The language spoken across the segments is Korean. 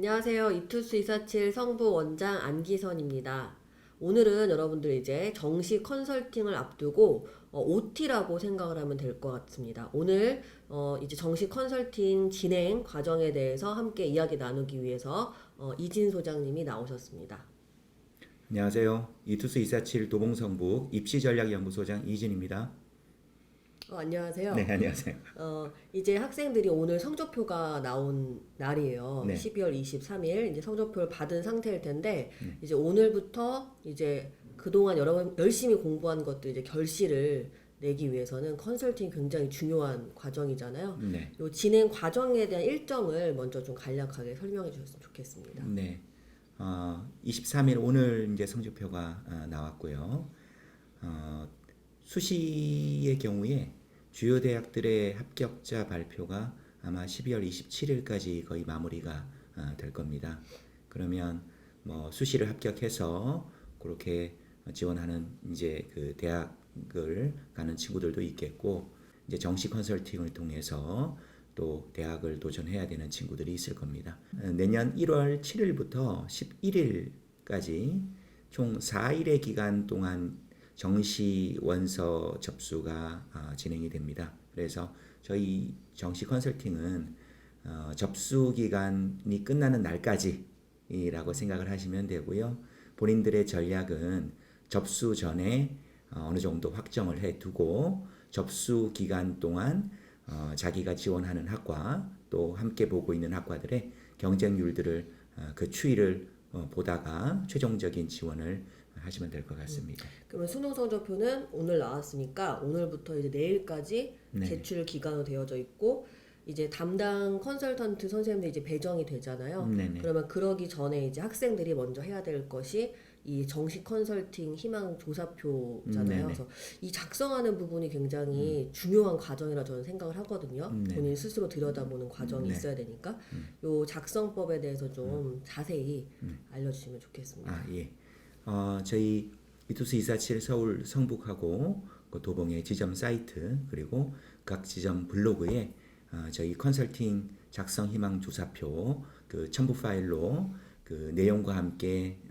안녕하세요. 이투스 247 성부 원장 안기선입니다. 오늘은 여러분들 이제 정시 컨설팅을 앞두고 OT라고 생각을 하면 될 것 같습니다. 오늘 이제 정시 컨설팅 진행 과정에 대해서 함께 이야기 나누기 위해서 이진 소장님이 나오셨습니다. 안녕하세요. 이투스 247 도봉성북 입시전략연구소장 이진입니다. 네, 안녕하세요. 안녕하세요. 이제 학생들이 오늘 성적표가 나온 날이에요. 네, 12월 23일 이제 성적표를 받은 상태일 텐데 네, 이제 오늘부터 이제 그동안 여러분 열심히 공부한 것들 이제 결실을 내기 위해서는 컨설팅이 굉장히 중요한 과정이잖아요. 네, 요 진행 과정에 대한 일정을 먼저 좀 간략하게 설명해 주셨으면 좋겠습니다. 네. 23일 오늘 이제 성적표가 나왔고요. 어, 수시의 경우에 주요 대학들의 합격자 발표가 아마 12월 27일까지 거의 마무리가 될 겁니다. 그러면 뭐 수시를 합격해서 그렇게 지원하는 이제 그 대학을 가는 친구들도 있겠고, 이제 정시 컨설팅을 통해서 또 대학을 도전해야 되는 친구들이 있을 겁니다. 내년 1월 7일부터 11일까지 총 4일의 기간 동안 정시 원서 접수가 진행이 됩니다. 그래서 저희 정시 컨설팅은 접수 기간이 끝나는 날까지라고 생각을 하시면 되고요. 본인들의 전략은 접수 전에 어느 정도 확정을 해두고 접수 기간 동안 자기가 지원하는 학과 또 함께 보고 있는 학과들의 경쟁률들을 그 추이를 보다가 최종적인 지원을 하시면 될 것 같습니다. 그러면 수능 성적표는 오늘 나왔으니까 오늘부터 이제 내일까지 네, 제출 기간으로 되어져 있고 이제 담당 컨설턴트 선생님들이 이제 배정이 되잖아요. 네네, 그러면 그러기 전에 이제 학생들이 먼저 해야 될 것이 이 정식 컨설팅 희망 조사표잖아요. 네네, 그래서 이 작성하는 부분이 굉장히 중요한 과정이라 저는 생각을 하거든요. 본인 네네, 스스로 들여다보는 과정이 네, 있어야 되니까 요 작성법에 대해서 좀 자세히 알려주시면 좋겠습니다. 예. 저희 이투스 247 서울 성북하고 그 도봉의 지점 사이트 그리고 각 지점 블로그에 저희 컨설팅 작성 희망 조사표 그 첨부 파일로 그 내용과 함께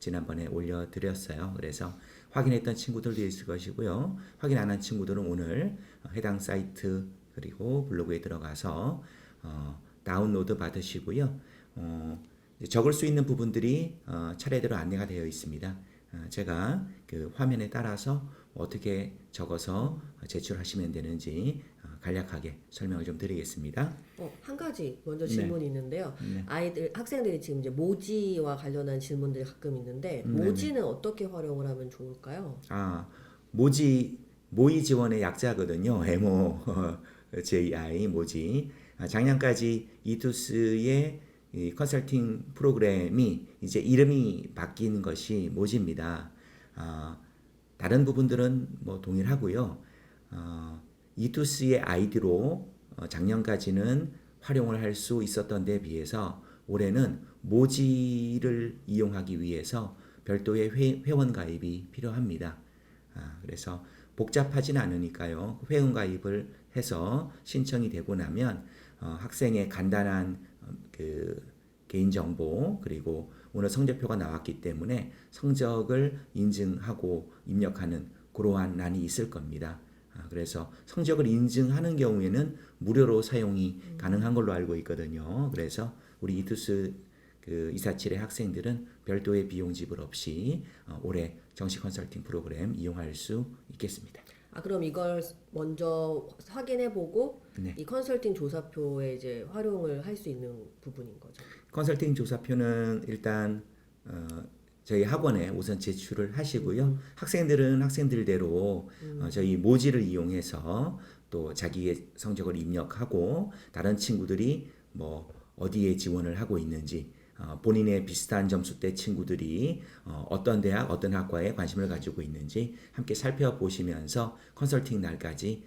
지난번에 올려드렸어요. 그래서 확인했던 친구들도 있을 것이고요. 확인 안 한 친구들은 오늘 해당 사이트 그리고 블로그에 들어가서 다운로드 받으시고요. 적을 수 있는 부분들이 차례대로 안내가 되어 있습니다. 제가 그 화면에 따라서 어떻게 적어서 제출하시면 되는지 간략하게 설명을 좀 드리겠습니다. 한 가지 먼저 네, 질문이 있는데요. 학생들이 지금 이제 모지와 관련한 질문들이 가끔 있는데, 네네. 모지는 어떻게 활용을 하면 좋을까요? 모지 모의 지원의 약자거든요. MOJI 모지. 작년까지 이투스의 이 컨설팅 프로그램이 이제 이름이 바뀐 것이 모지입니다. 다른 부분들은 뭐 동일하고요. 이투스의 아이디로 작년까지는 활용을 할 수 있었던 데 비해서 올해는 모지를 이용하기 위해서 별도의 회원 가입이 필요합니다. 그래서 복잡하진 않으니까요. 회원 가입을 해서 신청이 되고 나면 학생의 간단한 그 개인 정보 그리고 오늘 성적표가 나왔기 때문에 성적을 인증하고 입력하는 그러한 란이 있을 겁니다. 그래서 성적을 인증하는 경우에는 무료로 사용이 가능한 걸로 알고 있거든요. 그래서 우리 이투스 그 247의 학생들은 별도의 비용 지불 없이 올해 정시 컨설팅 프로그램 이용할 수 있겠습니다. 그럼 이걸 먼저 확인해보고 네. 이 컨설팅 조사표에 이제 활용을 할 수 있는 부분인 거죠. 컨설팅 조사표는 일단 저희 학원에 우선 제출을 하시고요. 학생들은 학생들대로 저희 모지를 이용해서 또 자기의 성적을 입력하고 다른 친구들이 뭐 어디에 지원을 하고 있는지 본인의 비슷한 점수대 친구들이 어떤 대학, 어떤 학과에 관심을 가지고 있는지 함께 살펴보시면서 컨설팅 날까지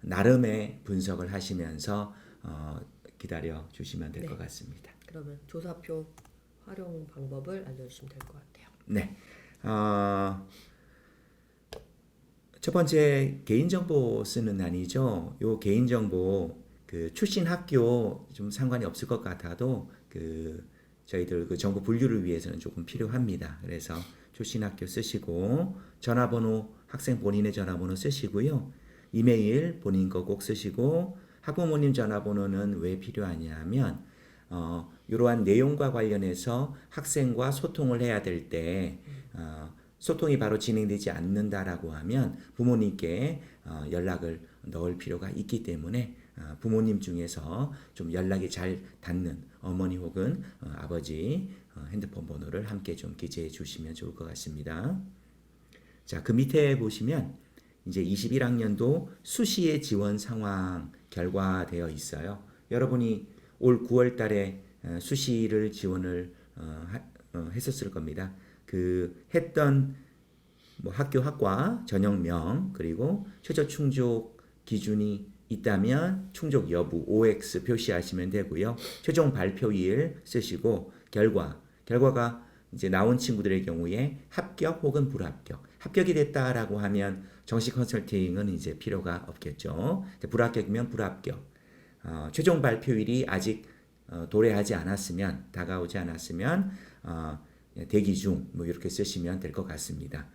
나름의 분석을 하시면서 기다려 주시면 될 것 네. 같습니다. 그러면 조사표 활용 방법을 알려주시면 될 것 같아요. 네. 첫 번째 개인정보 쓰는 난이죠. 요 개인정보 그 출신 학교 좀 상관이 없을 것 같아도 저희들 정보 분류를 위해서는 조금 필요합니다. 그래서 출신 학교 쓰시고 전화번호 학생 본인의 전화번호 쓰시고요. 이메일 본인 거 꼭 쓰시고 학부모님 전화번호는 왜 필요하냐면 이러한 내용과 관련해서 학생과 소통을 해야 될 때 소통이 바로 진행되지 않는다라고 하면 부모님께 연락을 넣을 필요가 있기 때문에 부모님 중에서 좀 연락이 잘 닿는 어머니 혹은 아버지 핸드폰 번호를 함께 좀 기재해 주시면 좋을 것 같습니다. 자, 그 밑에 보시면 이제 21학년도 수시의 지원 상황 결과되어 있어요. 여러분이 올 9월 달에 수시를 지원을 했었을 겁니다. 했던 뭐 학교 학과 전형명 그리고 최저 충족 기준이 있다면 충족 여부 OX 표시하시면 되고요. 최종 발표일 쓰시고 결과가 이제 나온 친구들의 경우에 합격 혹은 불합격. 합격이 됐다라고 하면 정식 컨설팅은 이제 필요가 없겠죠. 불합격이면 불합격. 최종 발표일이 아직 도래하지 않았으면 다가오지 않았으면 대기 중 뭐 이렇게 쓰시면 될 것 같습니다.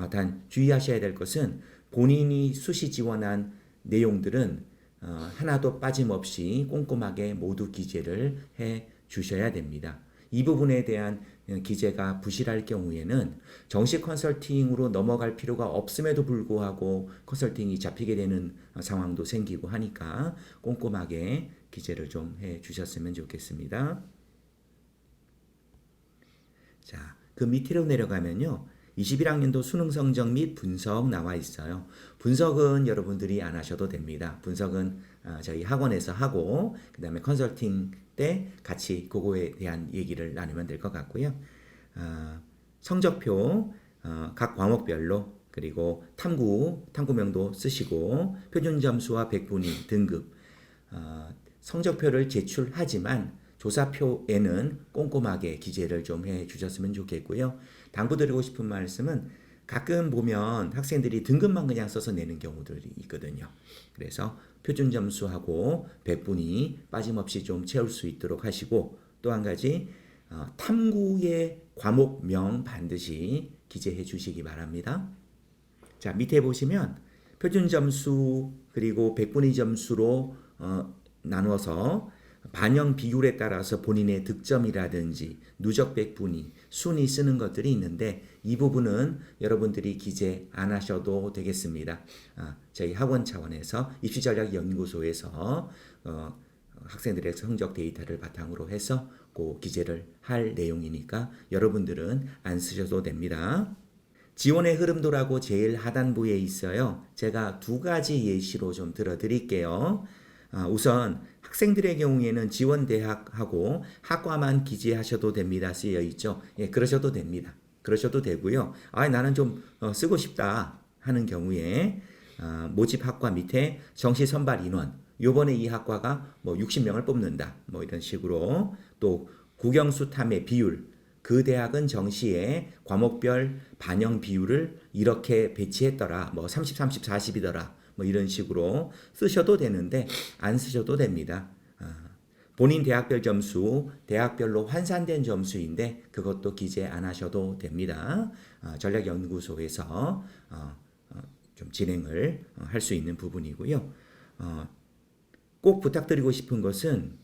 단 주의하셔야 될 것은 본인이 수시 지원한 내용들은 하나도 빠짐없이 꼼꼼하게 모두 기재를 해 주셔야 됩니다. 이 부분에 대한 기재가 부실할 경우에는 정식 컨설팅으로 넘어갈 필요가 없음에도 불구하고 컨설팅이 잡히게 되는 상황도 생기고 하니까 꼼꼼하게 기재를 좀 해 주셨으면 좋겠습니다. 자, 그 밑으로 내려가면요. 21학년도 수능 성적 및 분석 나와 있어요. 분석은 여러분들이 안 하셔도 됩니다. 분석은 저희 학원에서 하고 그 다음에 컨설팅 때 같이 그거에 대한 얘기를 나누면 될 것 같고요. 성적표 각 과목별로 그리고 탐구명도 쓰시고 표준 점수와 백분위 등급 성적표를 제출하지만 조사표에는 꼼꼼하게 기재를 좀 해 주셨으면 좋겠고요. 당부드리고 싶은 말씀은 가끔 보면 학생들이 등급만 그냥 써서 내는 경우들이 있거든요. 그래서 표준 점수하고 백분위 빠짐없이 좀 채울 수 있도록 하시고 또 한 가지 탐구의 과목명 반드시 기재해 주시기 바랍니다. 자, 밑에 보시면 표준 점수 그리고 백분위 점수로 나누어서 반영 비율에 따라서 본인의 득점이라든지 누적 백분위, 순위 쓰는 것들이 있는데 이 부분은 여러분들이 기재 안 하셔도 되겠습니다. 저희 학원 차원에서 입시전략연구소에서 학생들의 성적 데이터를 바탕으로 해서 그 기재를 할 내용이니까 여러분들은 안 쓰셔도 됩니다. 지원의 흐름도라고 제일 하단부에 있어요. 제가 두 가지 예시로 좀 들어드릴게요. 우선 학생들의 경우에는 지원 대학하고 학과만 기재하셔도 됩니다. 쓰여 있죠. 예, 그러셔도 됩니다. 그러셔도 되고요. 나는 좀 쓰고 싶다 하는 경우에 모집 학과 밑에 정시 선발 인원 요번에 이 학과가 뭐 60명을 뽑는다. 뭐 이런 식으로 또 국영수 탐의 비율 그 대학은 정시에 과목별 반영 비율을 이렇게 배치했더라. 뭐 30, 30, 40이더라. 뭐 이런 식으로 쓰셔도 되는데 안 쓰셔도 됩니다. 본인 대학별 점수, 대학별로 환산된 점수인데 그것도 기재 안 하셔도 됩니다. 전략연구소에서 좀 진행을 할 수 있는 부분이고요. 꼭 부탁드리고 싶은 것은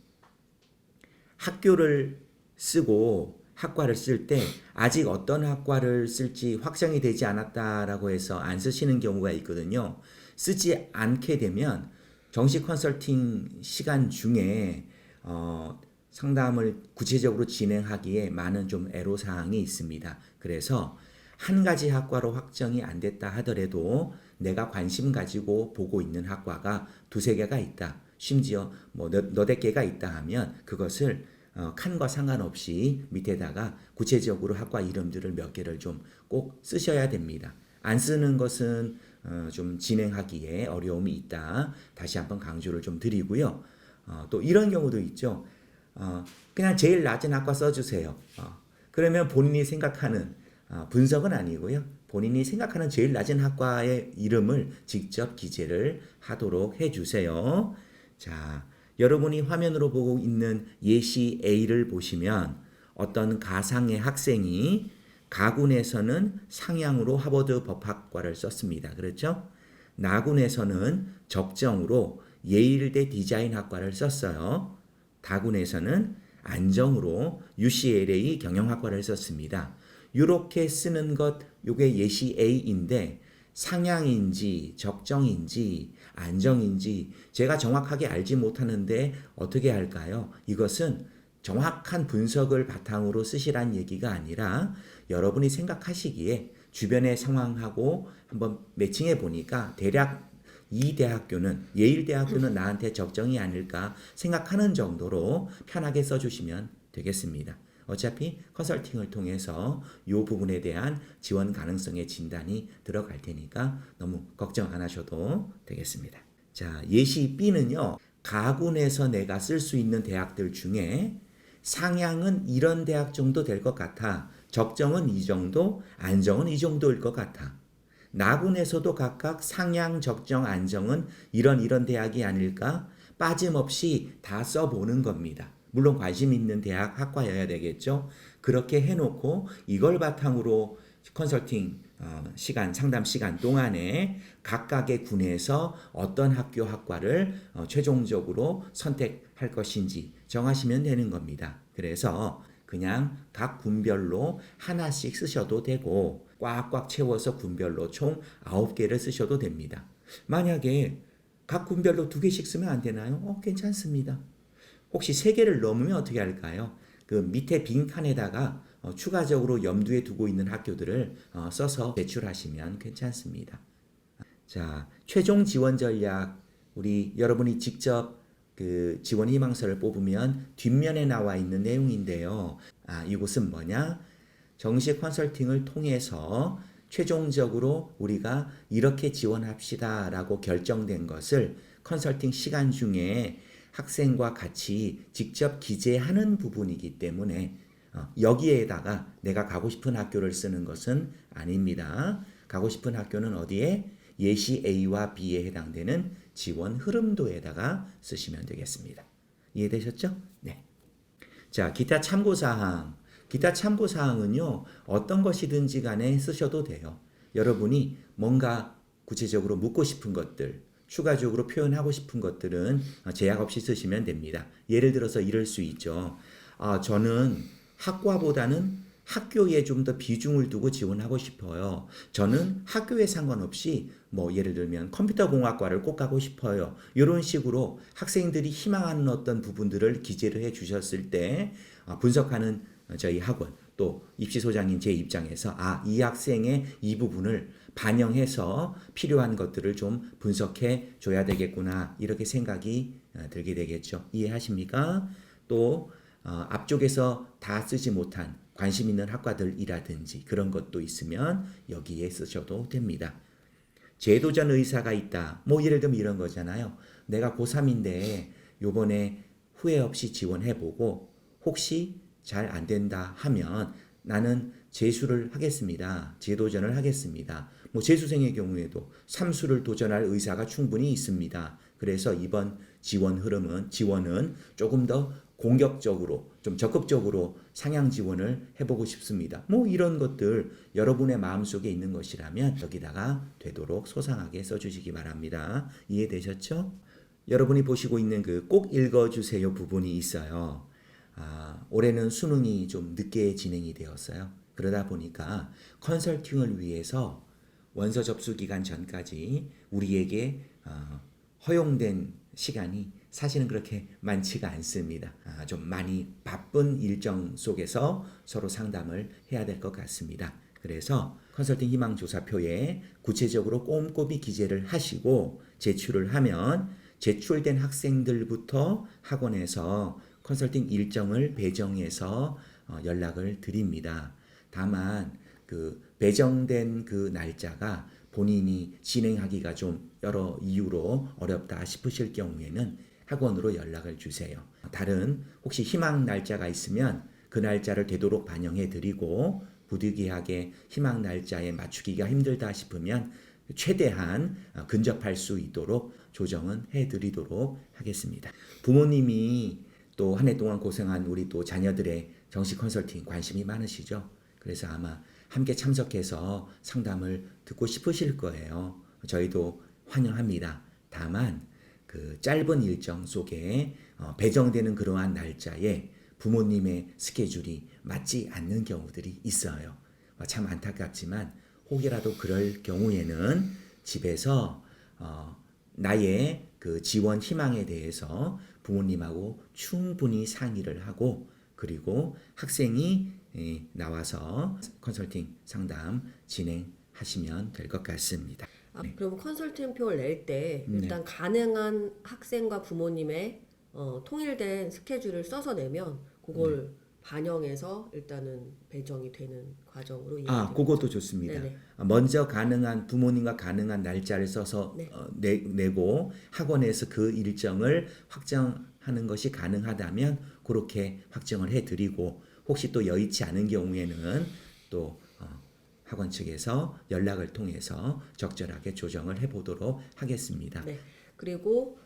학교를 쓰고 학과를 쓸 때 아직 어떤 학과를 쓸지 확정이 되지 않았다라고 해서 안 쓰시는 경우가 있거든요. 쓰지 않게 되면 정식 컨설팅 시간 중에 상담을 구체적으로 진행하기에 많은 좀 애로사항이 있습니다. 그래서 한 가지 학과로 확정이 안 됐다 하더라도 내가 관심 가지고 보고 있는 학과가 두세 개가 있다. 심지어 뭐 너댓 개가 있다 하면 그것을 칸과 상관없이 밑에다가 구체적으로 학과 이름들을 몇 개를 좀 꼭 쓰셔야 됩니다. 안 쓰는 것은 좀 진행하기에 어려움이 있다. 다시 한번 강조를 좀 드리고요. 또 이런 경우도 있죠. 그냥 제일 낮은 학과 써주세요. 그러면 본인이 생각하는 분석은 아니고요. 본인이 생각하는 제일 낮은 학과의 이름을 직접 기재를 하도록 해주세요. 자, 여러분이 화면으로 보고 있는 예시 A를 보시면 어떤 가상의 학생이 가군에서는 상향으로 하버드 법학과를 썼습니다. 그렇죠? 나군에서는 적정으로 예일대 디자인학과를 썼어요. 다군에서는 안정으로 UCLA 경영학과를 썼습니다. 이렇게 쓰는 것, 요게 예시 A인데 상향인지 적정인지 안정인지 제가 정확하게 알지 못하는데 어떻게 할까요? 이것은 정확한 분석을 바탕으로 쓰시란 얘기가 아니라 여러분이 생각하시기에 주변의 상황하고 한번 매칭해 보니까 대략 이 대학교는 예일대학교는 나한테 적정이 아닐까 생각하는 정도로 편하게 써주시면 되겠습니다. 어차피 컨설팅을 통해서 이 부분에 대한 지원 가능성의 진단이 들어갈 테니까 너무 걱정 안 하셔도 되겠습니다. 자, 예시 B는요. 가군에서 내가 쓸 수 있는 대학들 중에 상향은 이런 대학 정도 될 것 같아. 적정은 이 정도, 안정은 이 정도일 것 같아. 나군에서도 각각 상향, 적정, 안정은 이런 대학이 아닐까? 빠짐없이 다 써보는 겁니다. 물론 관심 있는 대학, 학과여야 되겠죠. 그렇게 해놓고 이걸 바탕으로 컨설팅 시간, 상담 시간 동안에 각각의 군에서 어떤 학교, 학과를 최종적으로 선택할 것인지 정하시면 되는 겁니다. 그래서 그냥 각 군별로 하나씩 쓰셔도 되고 꽉꽉 채워서 군별로 총 9개를 쓰셔도 됩니다. 만약에 각 군별로 2개씩 쓰면 안 되나요? 괜찮습니다. 혹시 3개를 넘으면 어떻게 할까요? 그 밑에 빈 칸에다가 추가적으로 염두에 두고 있는 학교들을 써서 제출하시면 괜찮습니다. 자, 최종 지원 전략 우리 여러분이 직접 그 지원 희망서를 뽑으면 뒷면에 나와 있는 내용인데요. 이곳은 뭐냐? 정식 컨설팅을 통해서 최종적으로 우리가 이렇게 지원합시다라고 결정된 것을 컨설팅 시간 중에 학생과 같이 직접 기재하는 부분이기 때문에 여기에다가 내가 가고 싶은 학교를 쓰는 것은 아닙니다. 가고 싶은 학교는 어디에? 예시 A와 B에 해당되는 지원 흐름도에다가 쓰시면 되겠습니다. 이해되셨죠? 네. 자, 기타 참고사항. 기타 참고사항은요, 어떤 것이든지 간에 쓰셔도 돼요. 여러분이 뭔가 구체적으로 묻고 싶은 것들, 추가적으로 표현하고 싶은 것들은 제약 없이 쓰시면 됩니다. 예를 들어서 이럴 수 있죠. 저는 학과보다는 학교에 좀 더 비중을 두고 지원하고 싶어요. 저는 학교에 상관없이 뭐 예를 들면 컴퓨터공학과를 꼭 가고 싶어요. 이런 식으로 학생들이 희망하는 어떤 부분들을 기재를 해 주셨을 때 분석하는 저희 학원 또 입시소장님 제 입장에서 이 학생의 이 부분을 반영해서 필요한 것들을 좀 분석해 줘야 되겠구나 이렇게 생각이 들게 되겠죠. 이해하십니까? 또 앞쪽에서 다 쓰지 못한 관심 있는 학과들이라든지 그런 것도 있으면 여기에 쓰셔도 됩니다. 재도전 의사가 있다. 뭐 예를 들면 이런 거잖아요. 내가 고3인데 요번에 후회 없이 지원해보고 혹시 잘 안 된다 하면 나는 재수를 하겠습니다. 재도전을 하겠습니다. 뭐 재수생의 경우에도 3수를 도전할 의사가 충분히 있습니다. 그래서 이번 지원은 조금 더 공격적으로 좀 적극적으로 상향 지원을 해보고 싶습니다. 뭐 이런 것들 여러분의 마음속에 있는 것이라면 여기다가 되도록 소상하게 써주시기 바랍니다. 이해되셨죠? 여러분이 보시고 있는 그 꼭 읽어주세요 부분이 있어요. 올해는 수능이 좀 늦게 진행이 되었어요. 그러다 보니까 컨설팅을 위해서 원서 접수 기간 전까지 우리에게 허용된 시간이 사실은 그렇게 많지가 않습니다. 좀 많이 바쁜 일정 속에서 서로 상담을 해야 될 것 같습니다. 그래서 컨설팅 희망조사표에 구체적으로 꼼꼼히 기재를 하시고 제출을 하면 제출된 학생들부터 학원에서 컨설팅 일정을 배정해서 연락을 드립니다. 다만 그 배정된 그 날짜가 본인이 진행하기가 좀 여러 이유로 어렵다 싶으실 경우에는 학원으로 연락을 주세요. 다른 혹시 희망 날짜가 있으면 그 날짜를 되도록 반영해 드리고 부득이하게 희망 날짜에 맞추기가 힘들다 싶으면 최대한 근접할 수 있도록 조정은 해드리도록 하겠습니다. 부모님이 또 한 해 동안 고생한 우리 또 자녀들의 정시 컨설팅 관심이 많으시죠? 그래서 아마 함께 참석해서 상담을 듣고 싶으실 거예요. 저희도 환영합니다. 다만 그 짧은 일정 속에 배정되는 그러한 날짜에 부모님의 스케줄이 맞지 않는 경우들이 있어요. 참 안타깝지만 혹이라도 그럴 경우에는 집에서 나의 그 지원 희망에 대해서 부모님하고 충분히 상의를 하고 그리고 학생이 나와서 컨설팅 상담 진행하시면 될 것 같습니다. 그럼 컨설팅표를 낼 때 네. 일단 가능한 학생과 부모님의 통일된 스케줄을 써서 내면 그걸 반영해서 일단은 배정이 되는 과정으로 이해됩니다. 그것도 좋습니다. 네네. 먼저 가능한 부모님과 가능한 날짜를 써서 네. 내고 학원에서 그 일정을 확정하는 것이 가능하다면 그렇게 확정을 해드리고 혹시 또 여의치 않은 경우에는 또 학원 측에서 연락을 통해서 적절하게 조정을 해보도록 하겠습니다. 네. 그리고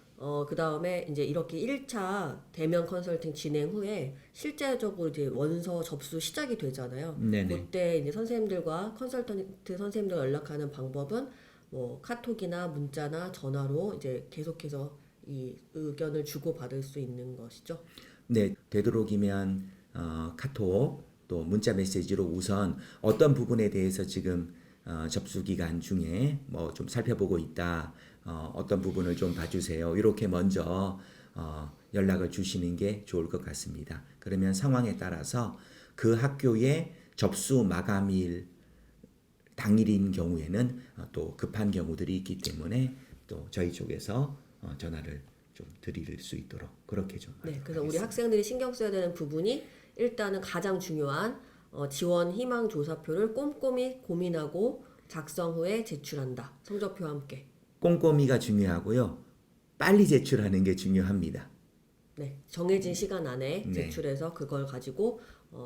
그 다음에 이제 이렇게 1차 대면 컨설팅 진행 후에 실제적으로 이제 원서 접수 시작이 되잖아요. 네네. 그때 이제 선생님들과 컨설턴트 선생님들 연락하는 방법은 뭐 카톡이나 문자나 전화로 이제 계속해서 이 의견을 주고받을 수 있는 것이죠. 네, 되도록이면 카톡 또 문자 메시지로 우선 어떤 부분에 대해서 지금 접수 기간 중에 뭐 좀 살펴보고 있다. 어떤 부분을 좀 봐주세요. 이렇게 먼저 연락을 주시는 게 좋을 것 같습니다. 그러면 상황에 따라서 그 학교의 접수 마감일 당일인 경우에는 또 급한 경우들이 있기 때문에 또 저희 쪽에서 전화를 좀 드릴 수 있도록 그렇게 좀 네, 그래서 하겠습니다. 우리 학생들이 신경 써야 되는 부분이 일단은 가장 중요한 지원 희망 조사표를 꼼꼼히 고민하고 작성 후에 제출한다. 성적표와 함께. 꼼꼼히가 중요하고요. 빨리 제출하는 게 중요합니다. 네, 정해진 시간 안에 네. 제출해서 그걸 가지고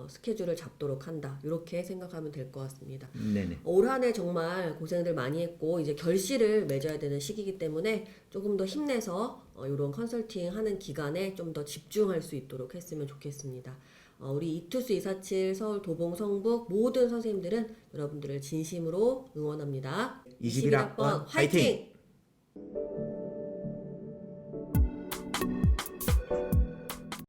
스케줄을 잡도록 한다. 이렇게 생각하면 될 것 같습니다. 네네. 올 한 해 정말 고생들 많이 했고 이제 결실을 맺어야 되는 시기이기 때문에 조금 더 힘내서 이런 컨설팅 하는 기간에 좀 더 집중할 수 있도록 했으면 좋겠습니다. 우리 이투스 247 서울 도봉 성북 모든 선생님들은 여러분들을 진심으로 응원합니다. 21학번 화이팅!